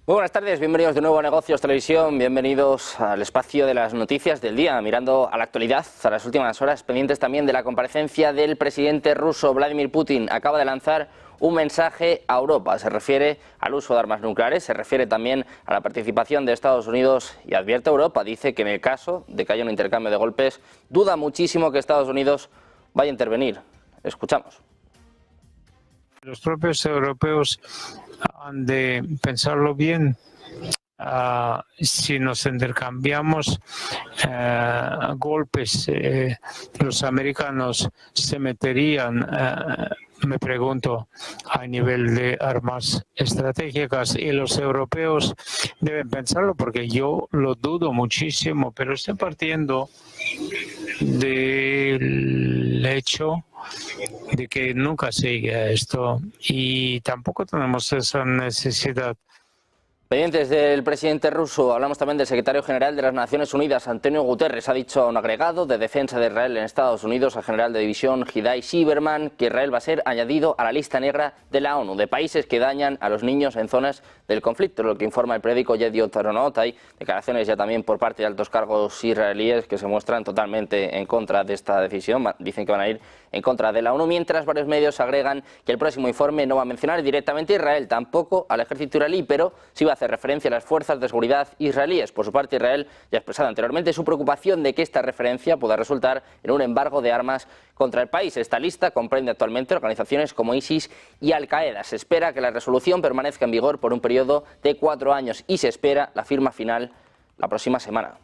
Muy buenas tardes, bienvenidos de nuevo a Negocios Televisión, bienvenidos al espacio de las noticias del día, mirando a la actualidad, a las últimas horas, pendientes también de la comparecencia del presidente ruso Vladimir Putin. Acaba de lanzar un mensaje a Europa, se refiere al uso de armas nucleares, se refiere también a la participación de Estados Unidos y advierte a Europa, dice que en el caso de que haya un intercambio de golpes, duda muchísimo que Estados Unidos vaya a intervenir. Escuchamos. Los propios europeos han de pensarlo bien. Si nos intercambiamos golpes, los americanos se meterían, me pregunto, a nivel de armas estratégicas, y los europeos deben pensarlo porque yo lo dudo muchísimo, pero estoy partiendo del hecho de que nunca sigue esto y tampoco tenemos esa necesidad. Pendientes del presidente ruso, hablamos también del secretario general de las Naciones Unidas, Antonio Guterres. Ha dicho a un agregado de defensa de Israel en Estados Unidos, al general de división Hidai Silverman, que Israel va a ser añadido a la lista negra de la ONU de países que dañan a los niños en zonas del conflicto, lo que informa el periódico Yediot Ahronot. Hay declaraciones ya también por parte de altos cargos israelíes que se muestran totalmente en contra de esta decisión, dicen que van a ir en contra de la ONU, mientras varios medios agregan que el próximo informe no va a mencionar directamente a Israel, tampoco al ejército israelí, pero sí va a hacer referencia a las fuerzas de seguridad israelíes. Por su parte, Israel ya ha expresado anteriormente su preocupación de que esta referencia pueda resultar en un embargo de armas contra el país. Esta lista comprende actualmente organizaciones como ISIS y Al-Qaeda. Se espera que la resolución permanezca en vigor por un periodo de 4 años y se espera la firma final la próxima semana.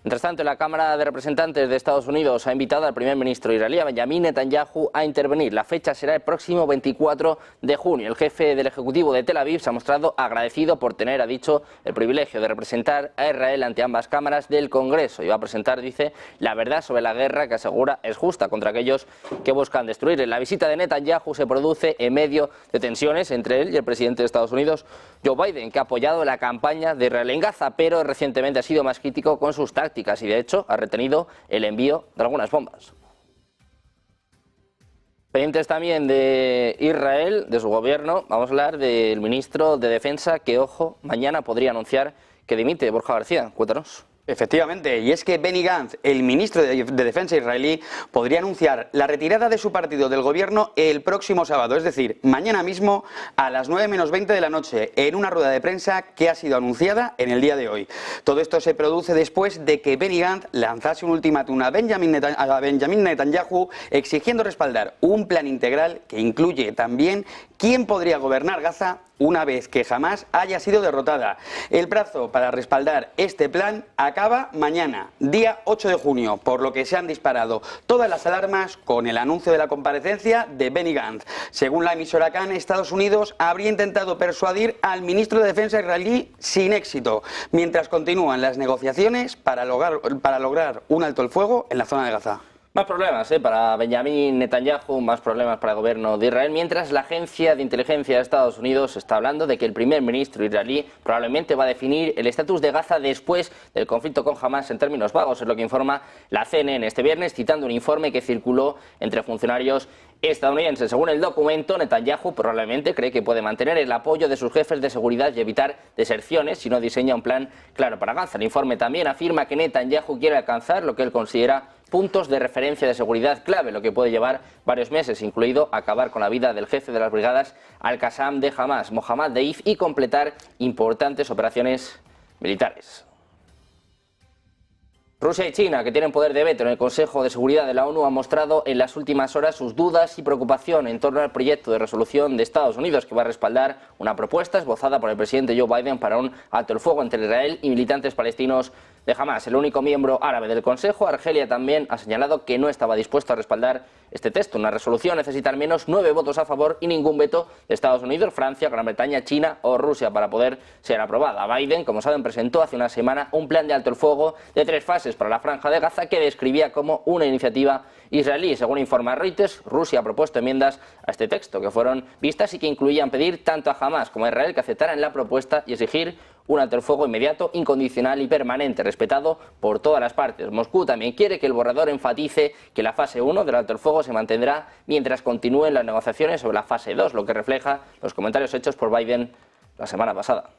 Mientras tanto, la Cámara de Representantes de Estados Unidos ha invitado al primer ministro israelí, Benjamin Netanyahu, a intervenir. La fecha será el próximo 24 de junio. El jefe del Ejecutivo de Tel Aviv se ha mostrado agradecido por tener, ha dicho, el privilegio de representar a Israel ante ambas cámaras del Congreso. Y va a presentar, dice, la verdad sobre la guerra que asegura es justa contra aquellos que buscan destruir. La visita de Netanyahu se produce en medio de tensiones entre él y el presidente de Estados Unidos, Joe Biden, que ha apoyado la campaña de Israel en Gaza, pero recientemente ha sido más crítico con sus tácticas y de hecho ha retenido el envío de algunas bombas. Pendientes también de Israel, de su gobierno, vamos a hablar del ministro de Defensa que, ojo, mañana podría anunciar que dimite. Borja García, cuéntanos. Efectivamente, y es que Benny Gantz, el ministro de Defensa israelí, podría anunciar la retirada de su partido del gobierno el próximo sábado, es decir, mañana mismo a las 9 menos 20 de la noche, en una rueda de prensa que ha sido anunciada en el día de hoy. Todo esto se produce después de que Benny Gantz lanzase un ultimátum a Benjamin Netanyahu exigiendo respaldar un plan integral que incluye también quién podría gobernar Gaza una vez que Hamás haya sido derrotada. El plazo para respaldar este plan acaba mañana, día 8 de junio, por lo que se han disparado todas las alarmas con el anuncio de la comparecencia de Benny Gantz. Según la emisora Kan, Estados Unidos habría intentado persuadir al ministro de Defensa israelí sin éxito, mientras continúan las negociaciones para lograr un alto el fuego en la zona de Gaza. Más problemas para Benjamin Netanyahu, más problemas para el gobierno de Israel, mientras la agencia de inteligencia de Estados Unidos está hablando de que el primer ministro israelí probablemente va a definir el estatus de Gaza después del conflicto con Hamás en términos vagos, es lo que informa la CNN este viernes, citando un informe que circuló entre funcionarios estadounidenses. Según el documento, Netanyahu probablemente cree que puede mantener el apoyo de sus jefes de seguridad y evitar deserciones si no diseña un plan claro para Gaza. El informe también afirma que Netanyahu quiere alcanzar lo que él considera puntos de referencia de seguridad clave, lo que puede llevar varios meses, incluido acabar con la vida del jefe de las brigadas Al-Qassam de Hamás, Mohammad Deif, y completar importantes operaciones militares. Rusia y China, que tienen poder de veto en el Consejo de Seguridad de la ONU, han mostrado en las últimas horas sus dudas y preocupación en torno al proyecto de resolución de Estados Unidos que va a respaldar una propuesta esbozada por el presidente Joe Biden para un alto el fuego entre Israel y militantes palestinos de Hamás. El único miembro árabe del Consejo, Argelia, también ha señalado que no estaba dispuesto a respaldar este texto. Una resolución necesita al menos 9 votos a favor y ningún veto de Estados Unidos, Francia, Gran Bretaña, China o Rusia para poder ser aprobada. Biden, como saben, presentó hace una semana un plan de alto el fuego de 3 fases para la Franja de Gaza que describía como una iniciativa israelí. Según informa Reuters, Rusia ha propuesto enmiendas a este texto que fueron vistas y que incluían pedir tanto a Hamás como a Israel que aceptaran la propuesta y exigir un alto el fuego inmediato, incondicional y permanente, respetado por todas las partes. Moscú también quiere que el borrador enfatice que la fase 1 del alto el fuego se mantendrá mientras continúen las negociaciones sobre la fase 2, lo que refleja los comentarios hechos por Biden la semana pasada.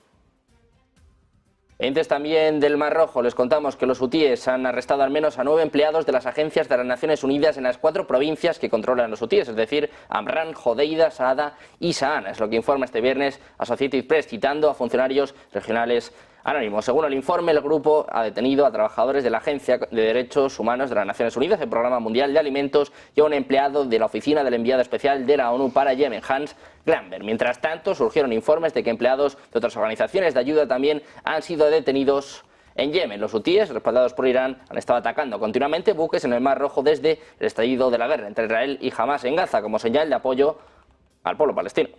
Pendientes también del Mar Rojo, les contamos que los hutíes han arrestado al menos a 9 empleados de las agencias de las Naciones Unidas en las 4 provincias que controlan los hutíes, es decir, Amran, Hodeida, Saada y Sa'ana. Es lo que informa este viernes Associated Press, citando a funcionarios regionales anónimos. Según el informe, el grupo ha detenido a trabajadores de la Agencia de Derechos Humanos de las Naciones Unidas, el Programa Mundial de Alimentos, y a un empleado de la Oficina del Enviado Especial de la ONU para Yemen, Hans Gramberg. Mientras tanto, surgieron informes de que empleados de otras organizaciones de ayuda también han sido detenidos en Yemen. Los hutíes, respaldados por Irán, han estado atacando continuamente buques en el Mar Rojo desde el estallido de la guerra entre Israel y Hamás en Gaza, como señal de apoyo al pueblo palestino.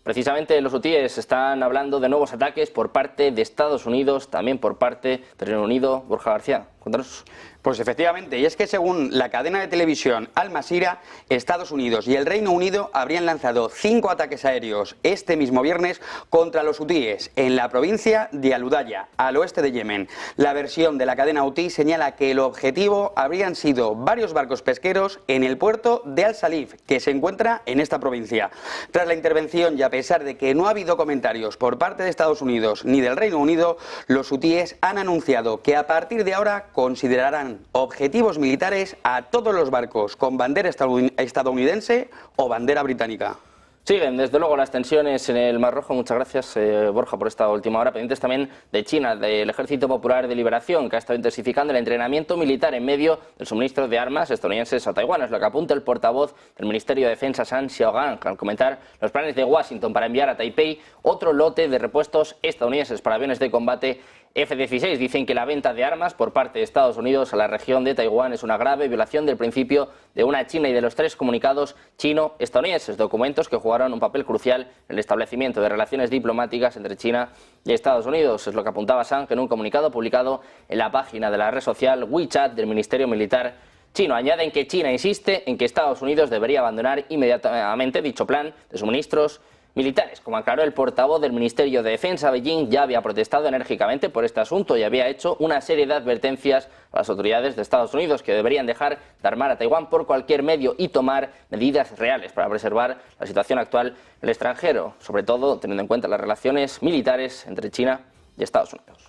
Precisamente los hutíes están hablando de nuevos ataques por parte de Estados Unidos, también por parte del Reino Unido. Borja García, cuéntanos. Pues efectivamente, y es que según la cadena de televisión Al Masira, Estados Unidos y el Reino Unido habrían lanzado 5 ataques aéreos este mismo viernes contra los hutíes en la provincia de Al-Udaya, al oeste de Yemen. La versión de la cadena hutí señala que el objetivo habrían sido varios barcos pesqueros en el puerto de Al-Salif, que se encuentra en esta provincia. Tras la intervención y a pesar de que no ha habido comentarios por parte de Estados Unidos ni del Reino Unido, los hutíes han anunciado que a partir de ahora considerarán objetivos militares a todos los barcos con bandera estadounidense o bandera británica. Siguen, desde luego, las tensiones en el Mar Rojo. Muchas gracias, Borja, por esta última hora. Pendientes también de China, del Ejército Popular de Liberación, que ha estado intensificando el entrenamiento militar en medio del suministro de armas estadounidenses a Taiwán. Es lo que apunta el portavoz del Ministerio de Defensa, Sun Xiaogang, al comentar los planes de Washington para enviar a Taipei otro lote de repuestos estadounidenses para aviones de combate F-16. Dicen que la venta de armas por parte de Estados Unidos a la región de Taiwán es una grave violación del principio de una China y de los 3 comunicados chino-estadounidenses, documentos que jugaron un papel crucial en el establecimiento de relaciones diplomáticas entre China y Estados Unidos. Es lo que apuntaba Sang en un comunicado publicado en la página de la red social WeChat del Ministerio Militar chino. Añaden que China insiste en que Estados Unidos debería abandonar inmediatamente dicho plan de suministros militares. Como aclaró el portavoz del Ministerio de Defensa, Beijing ya había protestado enérgicamente por este asunto y había hecho una serie de advertencias a las autoridades de Estados Unidos que deberían dejar de armar a Taiwán por cualquier medio y tomar medidas reales para preservar la situación actual en el extranjero, sobre todo teniendo en cuenta las relaciones militares entre China y Estados Unidos.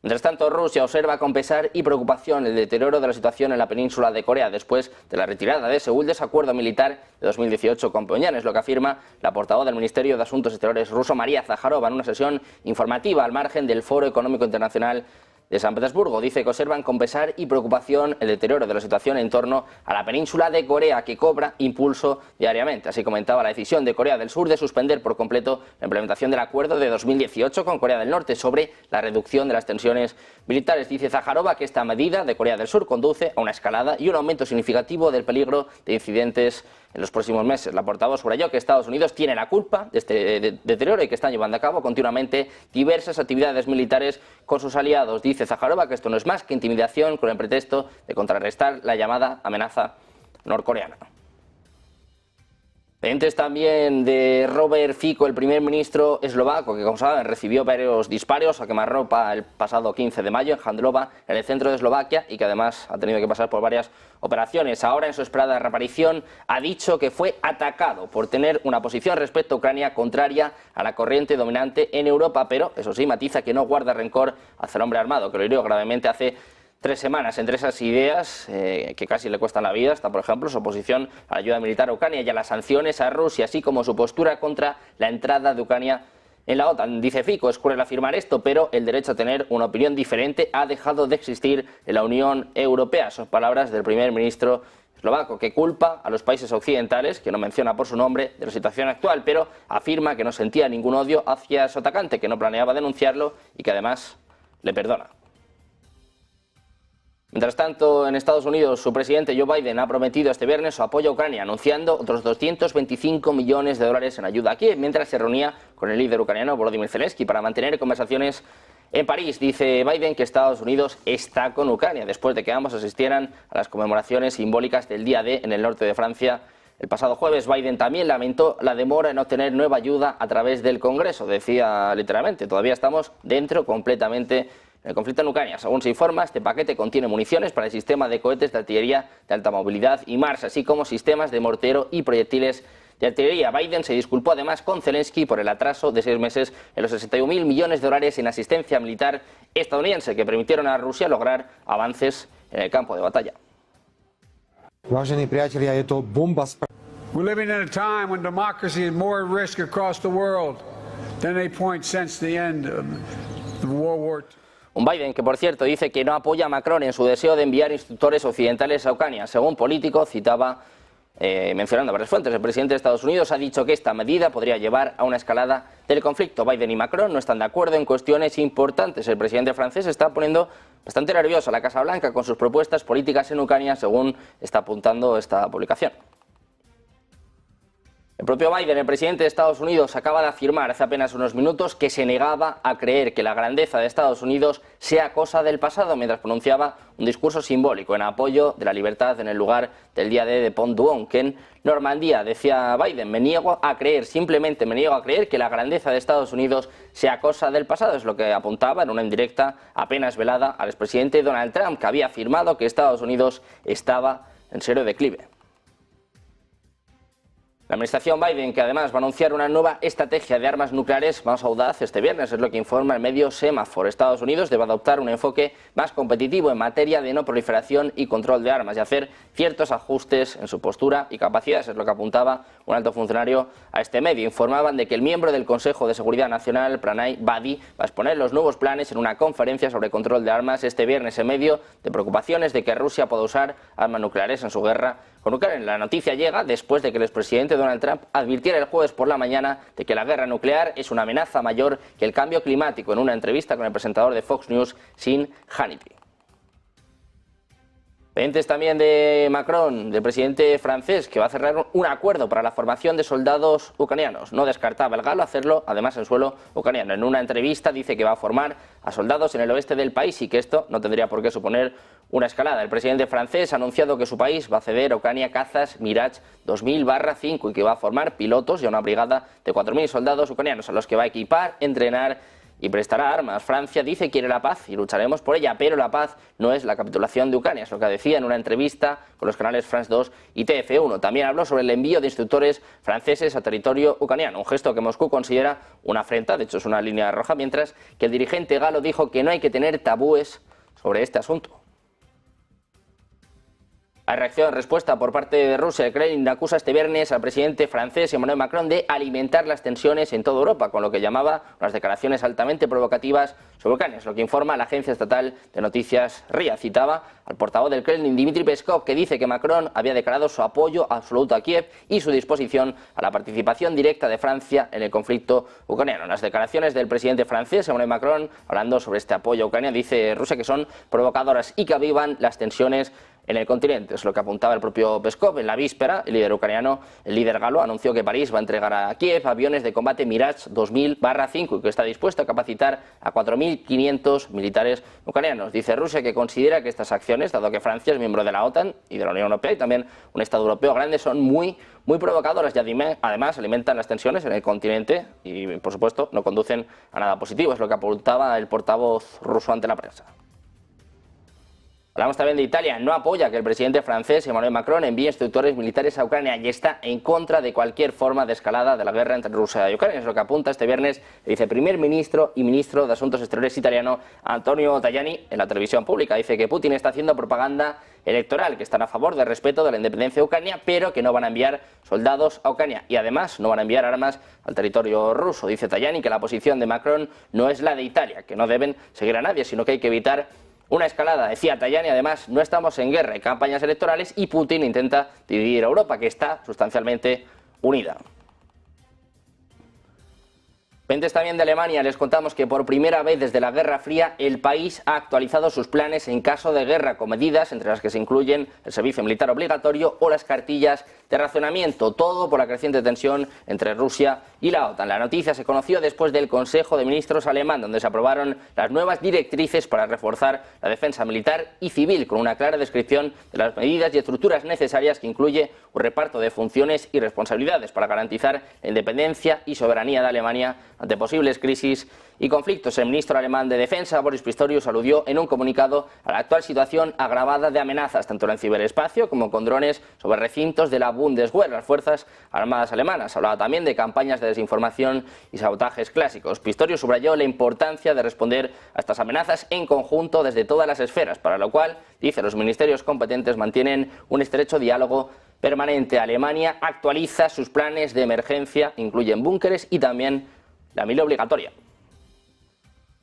Mientras tanto, Rusia observa con pesar y preocupación el deterioro de la situación en la península de Corea después de la retirada de Seúl del acuerdo militar de 2018 con Pyongyang. Es lo que afirma la portavoz del Ministerio de Asuntos Exteriores ruso, María Zaharova, en una sesión informativa al margen del Foro Económico Internacional de San Petersburgo. Dice que observan con pesar y preocupación el deterioro de la situación en torno a la península de Corea, que cobra impulso diariamente. Así comentaba la decisión de Corea del Sur de suspender por completo la implementación del acuerdo de 2018 con Corea del Norte sobre la reducción de las tensiones militares. Dice Zaharova que esta medida de Corea del Sur conduce a una escalada y un aumento significativo del peligro de incidentes en los próximos meses. La portavoz subrayó que Estados Unidos tiene la culpa de este deterioro y que están llevando a cabo continuamente diversas actividades militares con sus aliados. Dice Zaharova que esto no es más que intimidación con el pretexto de contrarrestar la llamada amenaza norcoreana. Pendientes también de Robert Fico, el primer ministro eslovaco, que como saben recibió varios disparos a quemarropa el pasado 15 de mayo en Handlova, en el centro de Eslovaquia, y que además ha tenido que pasar por varias operaciones. Ahora, en su esperada reaparición, ha dicho que fue atacado por tener una posición respecto a Ucrania contraria a la corriente dominante en Europa, pero eso sí, matiza que no guarda rencor hacia el hombre armado, que lo hirió gravemente hace 3 semanas. Entre esas ideas que casi le cuestan la vida está, por ejemplo, su oposición a la ayuda militar a Ucrania y a las sanciones a Rusia, así como su postura contra la entrada de Ucrania en la OTAN. Dice Fico, es cruel afirmar esto, pero el derecho a tener una opinión diferente ha dejado de existir en la Unión Europea. Son palabras del primer ministro eslovaco, que culpa a los países occidentales, que no menciona por su nombre, de la situación actual, pero afirma que no sentía ningún odio hacia su atacante, que no planeaba denunciarlo y que además le perdona. Mientras tanto, en Estados Unidos, su presidente Joe Biden ha prometido este viernes su apoyo a Ucrania, anunciando otros 225 millones de dólares en ayuda a Kiev, mientras se reunía con el líder ucraniano Volodymyr Zelensky para mantener conversaciones en París. Dice Biden que Estados Unidos está con Ucrania, después de que ambos asistieran a las conmemoraciones simbólicas del Día D en el norte de Francia. El pasado jueves, Biden también lamentó la demora en obtener nueva ayuda a través del Congreso. Decía literalmente, todavía estamos dentro completamente el conflicto en Ucrania. Según se informa, este paquete contiene municiones para el sistema de cohetes de artillería de alta movilidad y HIMARS, así como sistemas de mortero y proyectiles de artillería. Biden se disculpó además con Zelensky por el atraso de 6 meses en los 61.000 millones de dólares en asistencia militar estadounidense que permitieron a Rusia lograr avances en el campo de batalla. Vážení priatelia, je to bomba. We're living in a time when democracy is more at risk across the world than any point since the end of World War II. Un Biden que, por cierto, dice que no apoya a Macron en su deseo de enviar instructores occidentales a Ucrania. Según Político, citaba, mencionando varias fuentes, el presidente de Estados Unidos ha dicho que esta medida podría llevar a una escalada del conflicto. Biden y Macron no están de acuerdo en cuestiones importantes. El presidente francés está poniendo bastante nervioso a la Casa Blanca con sus propuestas políticas en Ucrania, según está apuntando esta publicación. El propio Biden, el presidente de Estados Unidos, acaba de afirmar hace apenas unos minutos que se negaba a creer que la grandeza de Estados Unidos sea cosa del pasado, mientras pronunciaba un discurso simbólico en apoyo de la libertad en el lugar del día D de Pont du Hoc en Normandía. Decía Biden: simplemente me niego a creer que la grandeza de Estados Unidos sea cosa del pasado. Es lo que apuntaba en una indirecta apenas velada al expresidente Donald Trump, que había afirmado que Estados Unidos estaba en serio declive. La administración Biden, que además va a anunciar una nueva estrategia de armas nucleares más audaz este viernes, es lo que informa el medio Semafor. Estados Unidos debe adoptar un enfoque más competitivo en materia de no proliferación y control de armas y hacer ciertos ajustes en su postura y capacidades, es lo que apuntaba un alto funcionario a este medio. Informaban de que el miembro del Consejo de Seguridad Nacional, Pranay Badi, va a exponer los nuevos planes en una conferencia sobre control de armas este viernes en medio de preocupaciones de que Rusia pueda usar armas nucleares en su guerra con Ucrania. La noticia llega después de que el expresidente Donald Trump advirtiera el jueves por la mañana de que la guerra nuclear es una amenaza mayor que el cambio climático en una entrevista con el presentador de Fox News, Sean Hannity. Pendientes también de Macron, del presidente francés, que va a cerrar un acuerdo para la formación de soldados ucranianos. No descartaba el galo hacerlo, además en suelo ucraniano. En una entrevista dice que va a formar a soldados en el oeste del país y que esto no tendría por qué suponer una escalada. El presidente francés ha anunciado que su país va a ceder a Ucrania cazas Mirage 2000-5 y que va a formar pilotos y a una brigada de 4.000 soldados ucranianos a los que va a equipar, entrenar y prestará armas. Francia dice que quiere la paz y lucharemos por ella, pero la paz no es la capitulación de Ucrania, es lo que decía en una entrevista con los canales France 2 y TF1. También habló sobre el envío de instructores franceses a territorio ucraniano, un gesto que Moscú considera una afrenta, de hecho es una línea roja, mientras que el dirigente galo dijo que no hay que tener tabúes sobre este asunto. Hay reacción en respuesta por parte de Rusia. El Kremlin acusa este viernes al presidente francés Emmanuel Macron de alimentar las tensiones en toda Europa, con lo que llamaba unas declaraciones altamente provocativas sobre Ucrania. Es lo que informa la agencia estatal de noticias RIA. Citaba al portavoz del Kremlin, Dmitry Peskov, que dice que Macron había declarado su apoyo absoluto a Kiev y su disposición a la participación directa de Francia en el conflicto ucraniano. Las declaraciones del presidente francés Emmanuel Macron, hablando sobre este apoyo a Ucrania, dice Rusia que son provocadoras y que avivan las tensiones en el continente. Es lo que apuntaba el propio Peskov. En la víspera, el líder ucraniano, el líder galo, anunció que París va a entregar a Kiev aviones de combate Mirage 2000-5 y que está dispuesto a capacitar a 4.500 militares ucranianos. Dice Rusia que considera que estas acciones, dado que Francia es miembro de la OTAN y de la Unión Europea y también un Estado europeo grande, son muy provocadoras y además alimentan las tensiones en el continente y, por supuesto, no conducen a nada positivo. Es lo que apuntaba el portavoz ruso ante la prensa. Hablamos también de Italia. No apoya que el presidente francés Emmanuel Macron envíe instructores militares a Ucrania y está en contra de cualquier forma de escalada de la guerra entre Rusia y Ucrania. Es lo que apunta este viernes el viceprimer ministro y ministro de Asuntos Exteriores italiano Antonio Tajani en la televisión pública. Dice que Putin está haciendo propaganda electoral, que están a favor del respeto de la independencia de Ucrania, pero que no van a enviar soldados a Ucrania y además no van a enviar armas al territorio ruso. Dice Tajani que la posición de Macron no es la de Italia, que no deben seguir a nadie, sino que hay que evitar una escalada. Decía Tajani, además, no estamos en guerra y campañas electorales y Putin intenta dividir a Europa, que está sustancialmente unida. Pendientes también de Alemania, les contamos que por primera vez desde la Guerra Fría el país ha actualizado sus planes en caso de guerra, con medidas entre las que se incluyen el servicio militar obligatorio o las cartillas de racionamiento, todo por la creciente tensión entre Rusia y la OTAN. La noticia se conoció después del Consejo de Ministros alemán, donde se aprobaron las nuevas directrices para reforzar la defensa militar y civil, con una clara descripción de las medidas y estructuras necesarias que incluye un reparto de funciones y responsabilidades para garantizar la independencia y soberanía de Alemania ante posibles crisis y conflictos. El ministro alemán de Defensa, Boris Pistorius, aludió en un comunicado a la actual situación agravada de amenazas, tanto en el ciberespacio como con drones sobre recintos de la Bundeswehr, las Fuerzas Armadas alemanas. Hablaba también de campañas de desinformación y sabotajes clásicos. Pistorius subrayó la importancia de responder a estas amenazas en conjunto desde todas las esferas, para lo cual, dice, los ministerios competentes mantienen un estrecho diálogo permanente. Alemania actualiza sus planes de emergencia, incluyen búnkeres y también la mili obligatoria.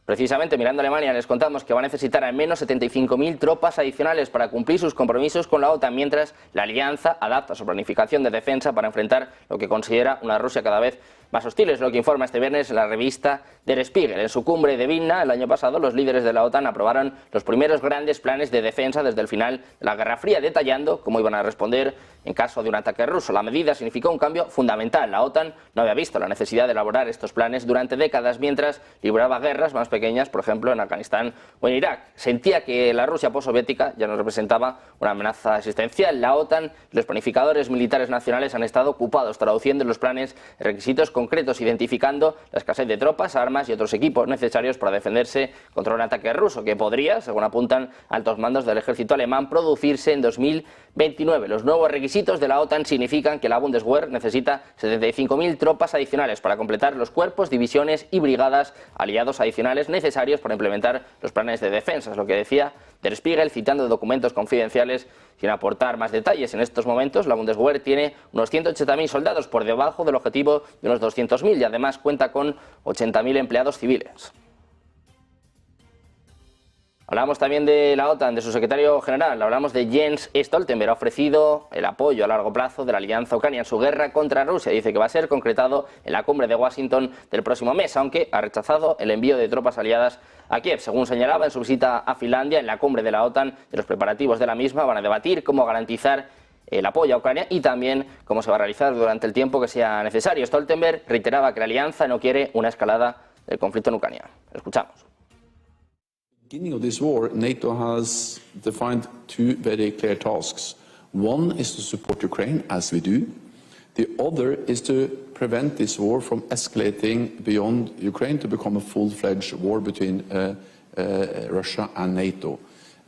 Precisamente mirando a Alemania les contamos que va a necesitar al menos 75.000 tropas adicionales para cumplir sus compromisos con la OTAN, mientras la alianza adapta su planificación de defensa para enfrentar lo que considera una Rusia cada vez más hostil. Es lo que informa este viernes la revista Der Spiegel. En su cumbre de Vilna el año pasado, los líderes de la OTAN aprobaron los primeros grandes planes de defensa desde el final de la Guerra Fría, detallando cómo iban a responder en caso de un ataque ruso. La medida significó un cambio fundamental. La OTAN no había visto la necesidad de elaborar estos planes durante décadas, mientras libraba guerras más pequeñas, por ejemplo en Afganistán o en Irak. Sentía que la Rusia postsoviética ya no representaba una amenaza existencial. La OTAN y los planificadores militares nacionales han estado ocupados traduciendo en los planes requisitos concretos, identificando la escasez de tropas, armas y otros equipos necesarios para defenderse contra un ataque ruso que podría, según apuntan altos mandos del ejército alemán, producirse en 2029. Los nuevos requisitos de la OTAN significan que la Bundeswehr necesita 75.000 tropas adicionales para completar los cuerpos, divisiones y brigadas aliados adicionales necesarios para implementar los planes de defensa. Es lo que decía Der Spiegel, citando documentos confidenciales sin aportar más detalles. En estos momentos la Bundeswehr tiene unos 180.000 soldados, por debajo del objetivo de unos 200.000, y además cuenta con 80.000 empleados civiles. Hablamos también de la OTAN, de su secretario general. Hablamos de Jens Stoltenberg. Ha ofrecido el apoyo a largo plazo de la alianza ucraniana en su guerra contra Rusia. Dice que va a ser concretado en la cumbre de Washington del próximo mes, aunque ha rechazado el envío de tropas aliadas a Kiev. Según señalaba en su visita a Finlandia, en la cumbre de la OTAN, de los preparativos de la misma, van a debatir cómo garantizar el apoyo a Ucrania y también cómo se va a realizar durante el tiempo que sea necesario. Stoltenberg reiteraba que la alianza no quiere una escalada del conflicto en Ucrania. Escuchamos. Beginning of this war, NATO has defined two very clear tasks. One is to support Ukraine, as we do. The other is to prevent this war from escalating beyond Ukraine to become a full-fledged war between Russia and NATO.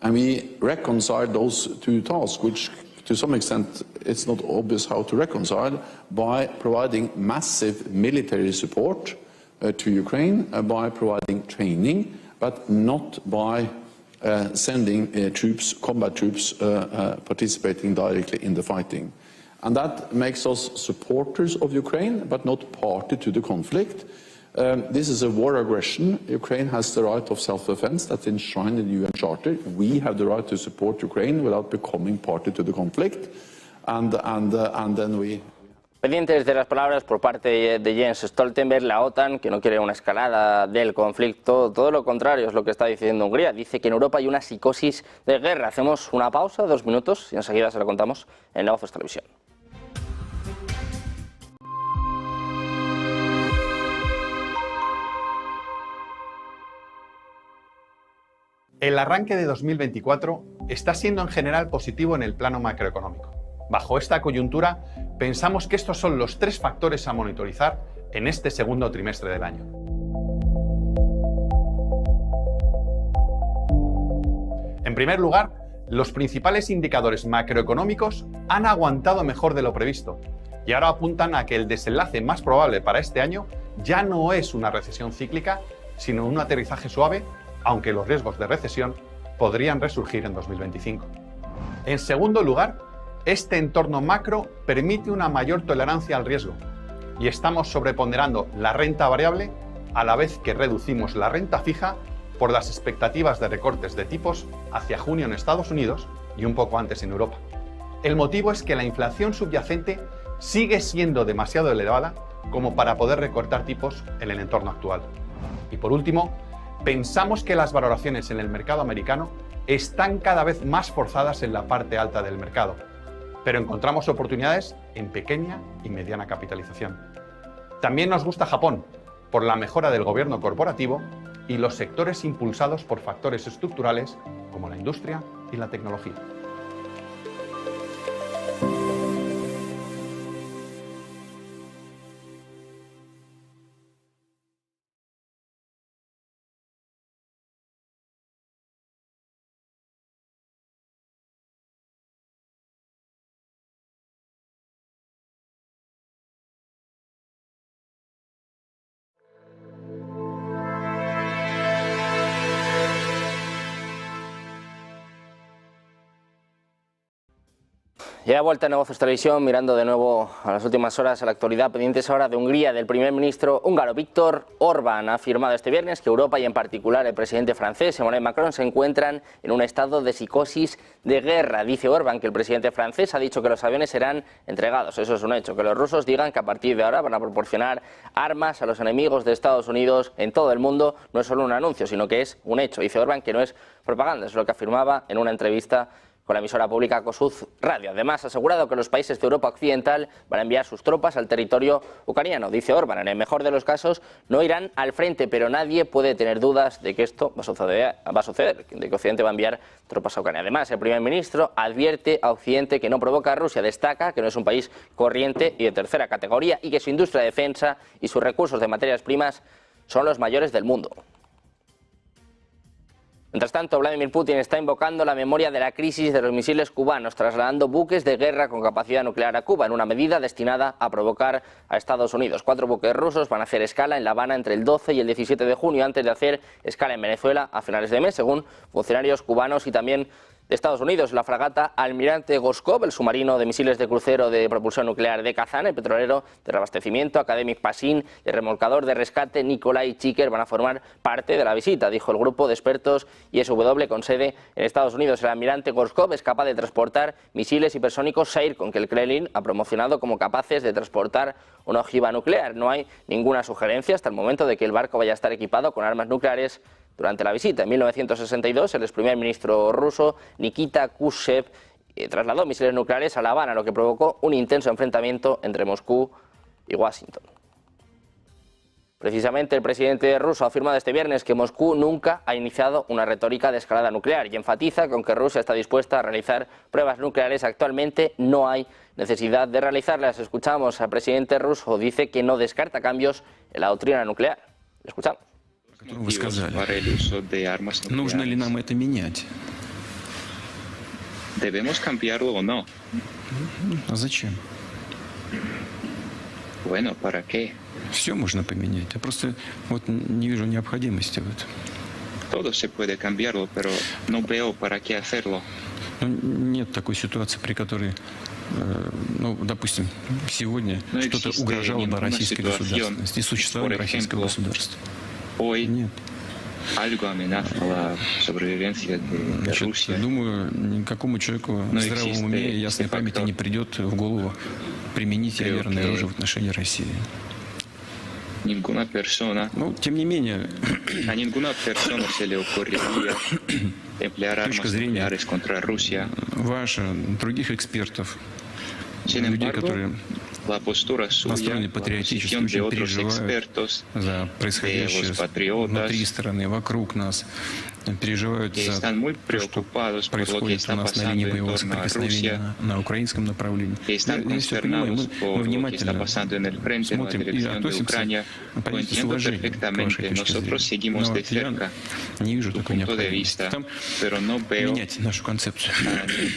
And we reconcile those two tasks, which to some extent it's not obvious how to reconcile, by providing massive military support to Ukraine, by providing training, but not by sending troops, combat troops, participating directly in the fighting. And that makes us supporters of Ukraine, but not party to the conflict. This is a war aggression. Ukraine has the right of self-defense that's enshrined in the UN Charter. We have the right to support Ukraine without becoming party to the conflict. And then we... Pendientes de las palabras por parte de Jens Stoltenberg, la OTAN, que no quiere una escalada del conflicto, todo lo contrario es lo que está diciendo Hungría. Dice que en Europa hay una psicosis de guerra. Hacemos una pausa, 2 minutos, y enseguida se lo contamos en La Voz Televisión. El arranque de 2024 está siendo en general positivo en el plano macroeconómico. Bajo esta coyuntura, pensamos que estos son los 3 factores a monitorizar en este segundo trimestre del año. En primer lugar, los principales indicadores macroeconómicos han aguantado mejor de lo previsto y ahora apuntan a que el desenlace más probable para este año ya no es una recesión cíclica, sino un aterrizaje suave, aunque los riesgos de recesión podrían resurgir en 2025. En segundo lugar, este entorno macro permite una mayor tolerancia al riesgo y estamos sobreponderando la renta variable a la vez que reducimos la renta fija por las expectativas de recortes de tipos hacia junio en Estados Unidos y un poco antes en Europa. El motivo es que la inflación subyacente sigue siendo demasiado elevada como para poder recortar tipos en el entorno actual. Y por último, pensamos que las valoraciones en el mercado americano están cada vez más forzadas en la parte alta del mercado, pero encontramos oportunidades en pequeña y mediana capitalización. También nos gusta Japón, por la mejora del gobierno corporativo y los sectores impulsados por factores estructurales como la industria y la tecnología. Ya vuelta a Negocios Televisión, mirando de nuevo a las últimas horas a la actualidad, pendientes ahora de Hungría, del primer ministro húngaro Viktor Orbán. Ha afirmado este viernes que Europa y en particular el presidente francés Emmanuel Macron se encuentran en un estado de psicosis de guerra. Dice Orbán que el presidente francés ha dicho que los aviones serán entregados, eso es un hecho, que los rusos digan que a partir de ahora van a proporcionar armas a los enemigos de Estados Unidos en todo el mundo, no es solo un anuncio, sino que es un hecho. Dice Orbán que no es propaganda, es lo que afirmaba en una entrevista con la emisora pública Kossuth Radio. Además, ha asegurado que los países de Europa Occidental van a enviar sus tropas al territorio ucraniano. Dice Orbán, en el mejor de los casos no irán al frente, pero nadie puede tener dudas de que esto va a suceder, de que Occidente va a enviar tropas a Ucrania. Además, el primer ministro advierte a Occidente que no provoca a Rusia, destaca que no es un país corriente y de tercera categoría y que su industria de defensa y sus recursos de materias primas son los mayores del mundo. Mientras tanto, Vladimir Putin está invocando la memoria de la crisis de los misiles cubanos, trasladando buques de guerra con capacidad nuclear a Cuba, en una medida destinada a provocar a Estados Unidos. 4 buques rusos van a hacer escala en La Habana entre el 12 y el 17 de junio, antes de hacer escala en Venezuela a finales de mes, según funcionarios cubanos y también de Estados Unidos. La fragata Almirante Gorshkov, el submarino de misiles de crucero de propulsión nuclear de Kazán, el petrolero de reabastecimiento Akademik Pashin y el remolcador de rescate Nikolai Chiker van a formar parte de la visita, dijo el grupo de expertos ISW con sede en Estados Unidos. El Almirante Gorshkov es capaz de transportar misiles hipersónicos Zircon, que el Kremlin ha promocionado como capaces de transportar una ojiva nuclear. No hay ninguna sugerencia hasta el momento de que el barco vaya a estar equipado con armas nucleares durante la visita. En 1962, el ex primer ministro ruso Nikita Khrushchev trasladó misiles nucleares a La Habana, lo que provocó un intenso enfrentamiento entre Moscú y Washington. Precisamente el presidente ruso ha afirmado este viernes que Moscú nunca ha iniciado una retórica de escalada nuclear y enfatiza que aunque Rusia está dispuesta a realizar pruebas nucleares, actualmente no hay necesidad de realizarlas. Escuchamos al presidente ruso, dice que no descarta cambios en la doctrina nuclear. Lo escuchamos. Вы сказали, нужно ли нам это менять? ¿Debemos cambiarlo o no? А зачем? Bueno, ¿para qué? Все можно поменять. Я просто вот не вижу необходимости в этом. Todo se puede cambiarlo, pero no veo para qué hacerlo. Ну, нет такой ситуации, при которой, ну, допустим, сегодня что-то угрожало бы российской государственности и существованию российского государства. Hoy Нет. algo amenaza la sobrevivencia de Rusia. Думаю, никакому человеку здравому уме и ясной памяти не придет в голову применить ядерное оружие в отношении России. Ninguna persona, Ну, тем не менее, a ninguna persona se le ocurriría emplear armas точка зрения nucleares contra Rusia. ваша, других экспертов, Sin людей, embargo, которые la postura suya, настроены la патриотически, posición de очень otros переживают expertos, за de происходящее los patriotas, внутри страны, вокруг нас, переживают que за están muy то, что preocupados por lo que происходит está у нас на pasando линии en боевого torno a соприкосновения Rusia, на украинском направлении. que están Я все понимаю, consternados мы por lo que está внимательно pasando en el frente, en la смотрим и dirección de относимся, Ucrania. Lo по-видимому, с entiendo уважением к вашей perfectamente. точке Nosotros зрения. seguimos Но de я cerca не вижу tu такой punto de необходимости. vista, Там pero no veo менять нашу концепцию.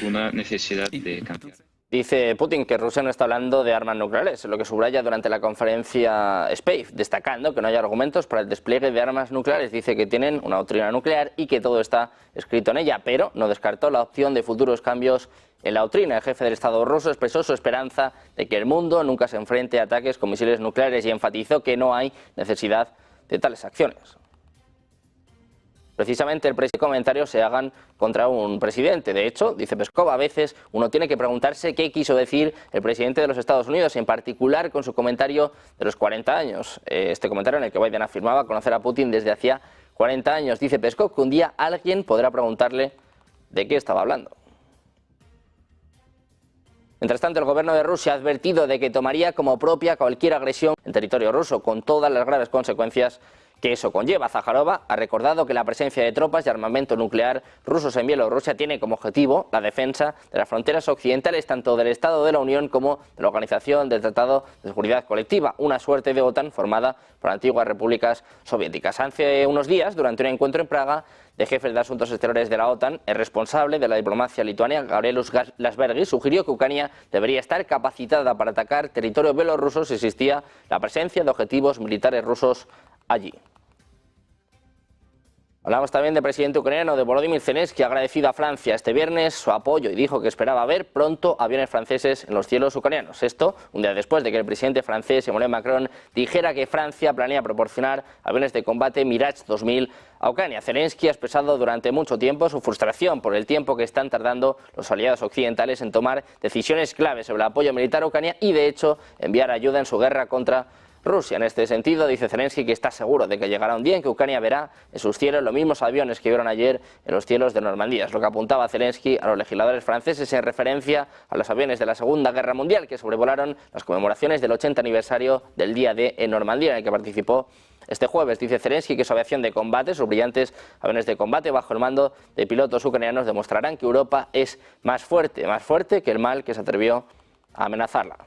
ninguna necesidad de cambiar. Dice Putin que Rusia no está hablando de armas nucleares, lo que subraya durante la conferencia SPEIF, destacando que no hay argumentos para el despliegue de armas nucleares. Dice que tienen una doctrina nuclear y que todo está escrito en ella, pero no descartó la opción de futuros cambios en la doctrina. El jefe del Estado ruso expresó su esperanza de que el mundo nunca se enfrente a ataques con misiles nucleares y enfatizó que no hay necesidad de tales acciones. Precisamente el comentarios se hagan contra un presidente. De hecho, dice Peskov, a veces uno tiene que preguntarse qué quiso decir el presidente de los Estados Unidos, en particular con su comentario de los 40 años. Este comentario en el que Biden afirmaba conocer a Putin desde hacía 40 años. Dice Peskov que un día alguien podrá preguntarle de qué estaba hablando. Mientras tanto, el gobierno de Rusia ha advertido de que tomaría como propia cualquier agresión en territorio ruso, con todas las graves consecuencias que eso conlleva. Zaharova ha recordado que la presencia de tropas y armamento nuclear rusos en Bielorrusia tiene como objetivo la defensa de las fronteras occidentales tanto del Estado de la Unión como de la Organización del Tratado de Seguridad Colectiva, una suerte de OTAN formada por antiguas repúblicas soviéticas. Hace unos días, durante un encuentro en Praga de jefes de asuntos exteriores de la OTAN, el responsable de la diplomacia lituania, Gabrielius Landsbergis, sugirió que Ucrania debería estar capacitada para atacar territorio bielorruso si existía la presencia de objetivos militares rusos allí. Hablamos también del presidente ucraniano, de Volodymyr Zelensky, agradecido a Francia este viernes su apoyo y dijo que esperaba ver pronto aviones franceses en los cielos ucranianos. Esto, un día después de que el presidente francés Emmanuel Macron dijera que Francia planea proporcionar aviones de combate Mirage 2000 a Ucrania. Zelensky ha expresado durante mucho tiempo su frustración por el tiempo que están tardando los aliados occidentales en tomar decisiones claves sobre el apoyo militar a Ucrania y, de hecho, enviar ayuda en su guerra contra Rusia. En este sentido, dice Zelensky que está seguro de que llegará un día en que Ucrania verá en sus cielos los mismos aviones que vieron ayer en los cielos de Normandía. Es lo que apuntaba Zelensky a los legisladores franceses en referencia a los aviones de la Segunda Guerra Mundial que sobrevolaron las conmemoraciones del 80 aniversario del Día D en Normandía, en el que participó este jueves. Dice Zelensky que su aviación de combate, sus brillantes aviones de combate bajo el mando de pilotos ucranianos demostrarán que Europa es más fuerte que el mal que se atrevió a amenazarla.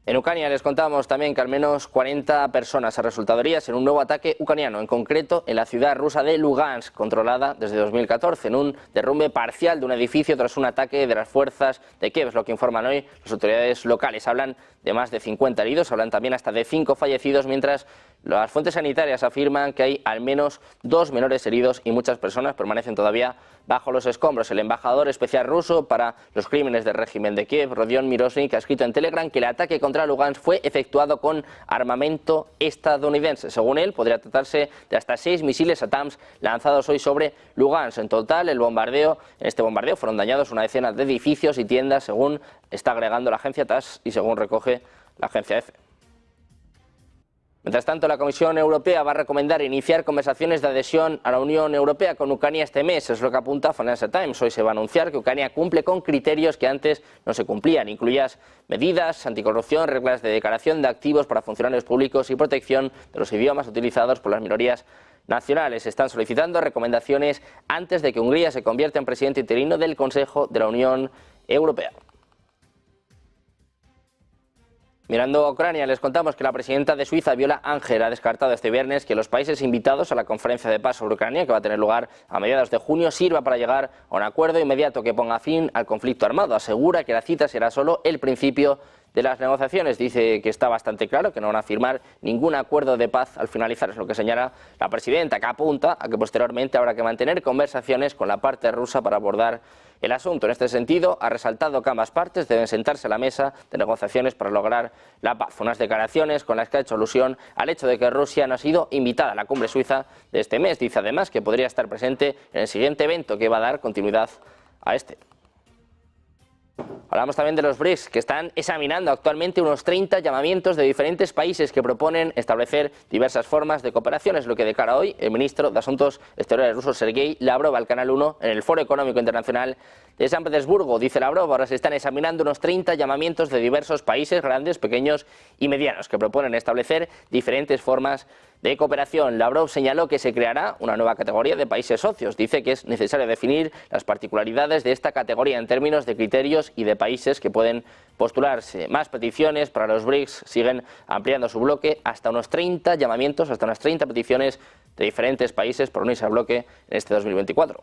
En Ucrania les contamos también que al menos 40 personas han resultado heridas en un nuevo ataque ucraniano, en concreto en la ciudad rusa de Lugansk, controlada desde 2014, en un derrumbe parcial de un edificio tras un ataque de las fuerzas de Kiev, es lo que informan hoy las autoridades locales. Hablan de más de 50 heridos, hablan también hasta de 5 fallecidos, mientras las fuentes sanitarias afirman que hay al menos 2 menores heridos y muchas personas permanecen todavía bajo los escombros. El embajador especial ruso para los crímenes del régimen de Kiev, Rodion Mirosnik, ha escrito en Telegram que el ataque contra Lugansk fue efectuado con armamento estadounidense. Según él, podría tratarse de hasta 6 misiles ATACMS lanzados hoy sobre Lugansk. En total, en este bombardeo fueron dañados una decena de edificios y tiendas, según está agregando la agencia TASS y según recoge la agencia EFE. Mientras tanto, la Comisión Europea va a recomendar iniciar conversaciones de adhesión a la Unión Europea con Ucrania este mes, es lo que apunta Financial Times. Hoy se va a anunciar que Ucrania cumple con criterios que antes no se cumplían, incluidas medidas anticorrupción, reglas de declaración de activos para funcionarios públicos y protección de los idiomas utilizados por las minorías nacionales. Están solicitando recomendaciones antes de que Hungría se convierta en presidente interino del Consejo de la Unión Europea. Mirando a Ucrania, les contamos que la presidenta de Suiza, Viola Ángel, ha descartado este viernes que los países invitados a la conferencia de paz sobre Ucrania, que va a tener lugar a mediados de junio, sirva para llegar a un acuerdo inmediato que ponga fin al conflicto armado. Asegura que la cita será solo el principio de las negociaciones. Dice que está bastante claro que no van a firmar ningún acuerdo de paz al finalizar, es lo que señala la presidenta, que apunta a que posteriormente habrá que mantener conversaciones con la parte rusa para abordar el asunto. En este sentido, ha resaltado que ambas partes deben sentarse a la mesa de negociaciones para lograr la paz. Unas declaraciones con las que ha hecho alusión al hecho de que Rusia no ha sido invitada a la cumbre suiza de este mes. Dice además que podría estar presente en el siguiente evento que va a dar continuidad a este. Hablamos también de los BRICS, que están examinando actualmente unos 30 llamamientos de diferentes países que proponen establecer diversas formas de cooperación. Es lo que declara hoy el ministro de Asuntos Exteriores ruso, Sergei Lavrov, al Canal 1 en el Foro Económico Internacional de San Petersburgo. Dice Lavrov, ahora se están examinando unos 30 llamamientos de diversos países, grandes, pequeños y medianos, que proponen establecer diferentes formas de cooperación. Lavrov señaló que se creará una nueva categoría de países socios. Dice que es necesario definir las particularidades de esta categoría en términos de criterios y de países que pueden postularse. Más peticiones para los BRICS siguen ampliando su bloque hasta unos 30 llamamientos, hasta unas 30 peticiones de diferentes países por unirse al bloque en este 2024.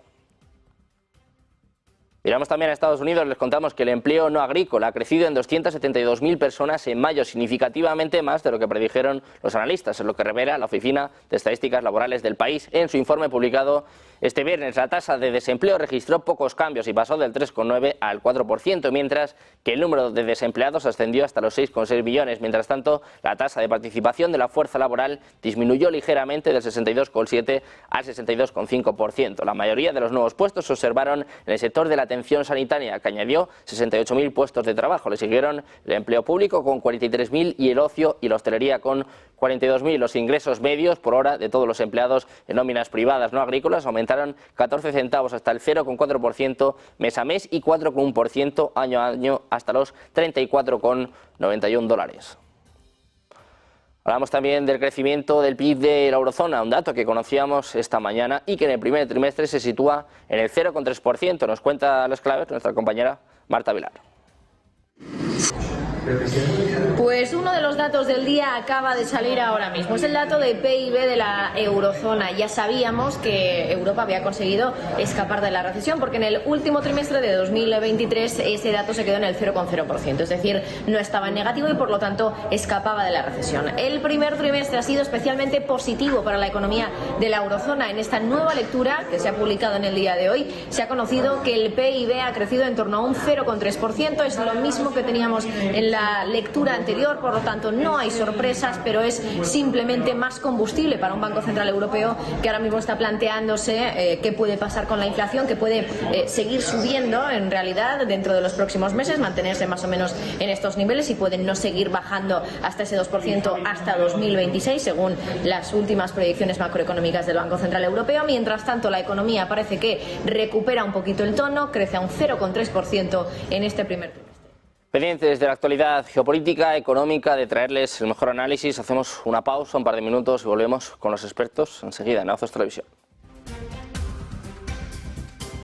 Miramos también a Estados Unidos, les contamos que el empleo no agrícola ha crecido en 272.000 personas en mayo, significativamente más de lo que predijeron los analistas, es lo que revela la Oficina de Estadísticas Laborales del país en su informe publicado este viernes. La tasa de desempleo registró pocos cambios y pasó del 3,9 al 4%, mientras que el número de desempleados ascendió hasta los 6,6 millones. Mientras tanto, la tasa de participación de la fuerza laboral disminuyó ligeramente del 62,7 al 62,5%. La mayoría de los nuevos puestos se observaron en el sector de la atención sanitaria, que añadió 68.000 puestos de trabajo. Le siguieron el empleo público con 43.000 y el ocio y la hostelería con 42.000. Los ingresos medios por hora de todos los empleados en nóminas privadas no agrícolas aumentaron 14 centavos hasta el 0,4% mes a mes y 4,1% año a año hasta los $34,91. Hablamos también del crecimiento del PIB de la eurozona, un dato que conocíamos esta mañana y que en el primer trimestre se sitúa en el 0,3%. Nos cuenta las claves nuestra compañera Marta Vilar. Pues uno de los datos del día acaba de salir ahora mismo. Es el dato de PIB de la eurozona. Ya sabíamos que Europa había conseguido escapar de la recesión porque en el último trimestre de 2023 ese dato se quedó en el 0,0%. Es decir, no estaba en negativo y por lo tanto escapaba de la recesión. El primer trimestre ha sido especialmente positivo para la economía de la eurozona. En esta nueva lectura que se ha publicado en el día de hoy se ha conocido que el PIB ha crecido en torno a un 0,3%. Es lo mismo que teníamos en la lectura anterior, por lo tanto no hay sorpresas, pero es simplemente más combustible para un Banco Central Europeo que ahora mismo está planteándose qué puede pasar con la inflación, que puede seguir subiendo en realidad dentro de los próximos meses, mantenerse más o menos en estos niveles y pueden no seguir bajando hasta ese 2% hasta 2026 según las últimas proyecciones macroeconómicas del Banco Central Europeo. Mientras tanto, la economía parece que recupera un poquito el tono, crece a un 0,3% en este primer trimestre. Pendientes de la actualidad geopolítica, económica, de traerles el mejor análisis, hacemos una pausa, un par de minutos y volvemos con los expertos enseguida en Auzos Televisión.